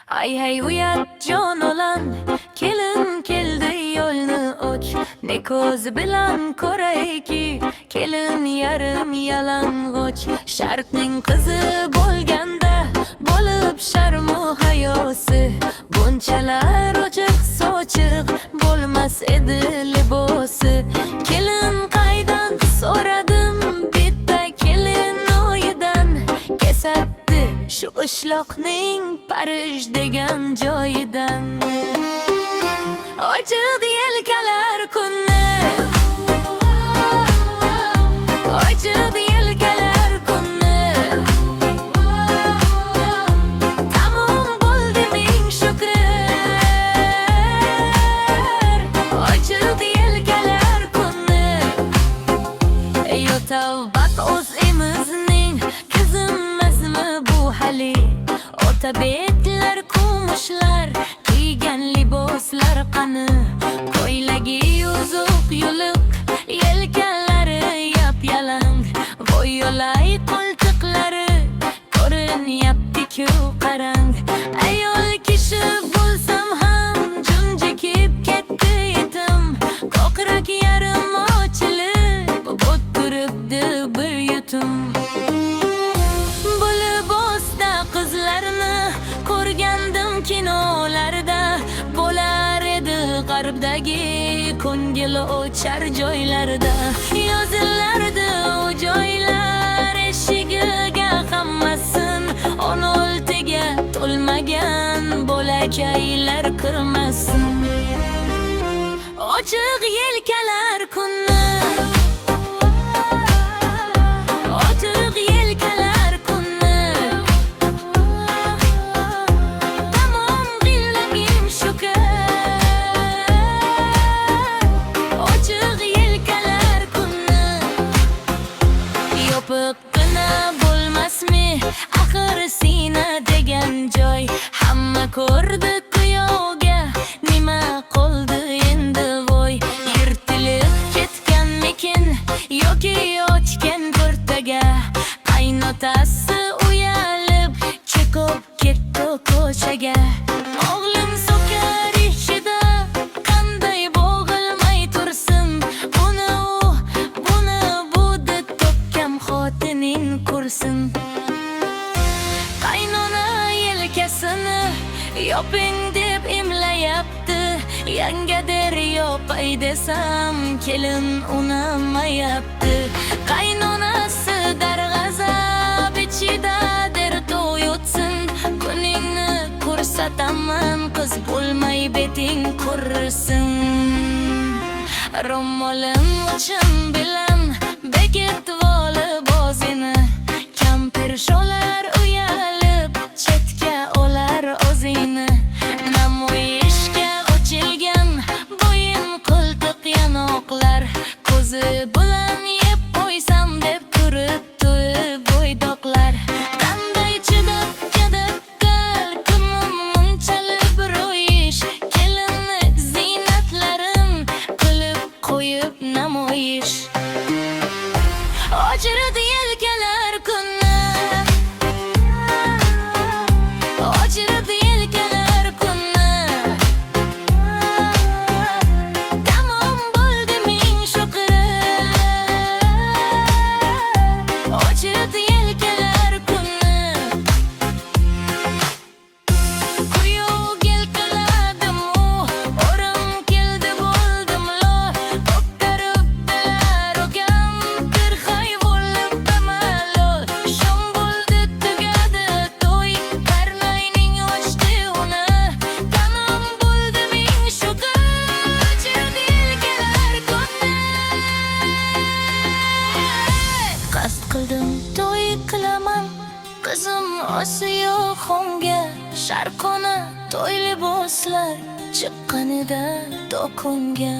Hay hay uyat jon olan, kelin keldi yo'lni och. Ne ko'z bilan ko'rayki, kelin yarim yalang'och. Sharqning qizi bo'lganda bo'lib sharmu hayosi, bunchalar ochiq sochiq bo'lmas edi libosi. Kelin qaydan so'radim, bitta kelin oyidan kesatdi shu qishloqning Parij degan joyidan. Ochildi yelkalar kunni, ochildi yelkalar kunni. Tamom bo'ldi ming shukr, ochildi yelkalar kunni. Yo tavbat o'zimizning qizimizmi bu hali? Ota betlar kumushlar kiygan liboslar qani? Ko'ylagi yuzuq yuluq, yelkalari yap-yalang, voy yo'lay qo'ltiqlari ko'rinyapti-ku qarang. Ayol kishi bo'lsam ham junjikib ketdi yetim, ko'krak yarim ochilib o'tiribdi bir yutum. Bu libosda qizlarni ko'rgandim kinolarda, bo'lar edi g'arbdagi ko'ngil o'char joylarda. Yozilardi u joylar eshigiga hammasin, 16ga to'lmagan bolakaylar kirmasin. Ochiq yelkalar kunni, ochiq yelkalar kunni. Tamom qildim shukr, ochiq yelkalar kunni. Yopiqqina bo'lmasmi axir sina degan joy? Hamma ko'rdi kuyovga, nima qoldi endi voy? Yirtilib ketganmikin yoki ochgan o'rtaga? Qaynotasi uyalib chiqib ketdi ko'chaga. O'g'lim so'kar ishida qanday bo'g'ilmay tursin, buni bu deb topgan xotining ko'rsin. Qaynona yelkasini yoping deb imlayapti, yangadir yopay desam kelin unamayapti. Qaynonasi darg'azab ichidadir to'yotsin, kuningni ko'rsataman qiz bo'lmay beting qursin. Ro'molim uchun bilan bekitib olib o'zini, kampir sholar uyalib chetga olar o'zini. Namoyishga ochilgan bo'yin qo'ltiq yanoqlar, ko'zi bilan yeb qo'ysam deb turibdi bo'ydoqlar. Qanday chidab gal kunim munchalik ro'yish, kelinni ziynatlarin qilib qo'yib namoyish. Ochildi yelkalar kunni, ochildi yelkalar kunni. Tamom bo'ldi ming shukr, ochildi yelkalar kunni. Kuyov keltirdim u, o'rim keldi bo'ldim lo. Ko'taribdilar ukam, tirhay bo'lib bemalol. Shom bo'ldi tugadi to'y, karnayning ochdi uni. Tamom bo'ldi ming shukr, ochildi yelkalar kunni. Qasd qildim to'y qilaman, qizim Osiyo xonga. Sharqona to'y liboslar chiqqanida do'konga.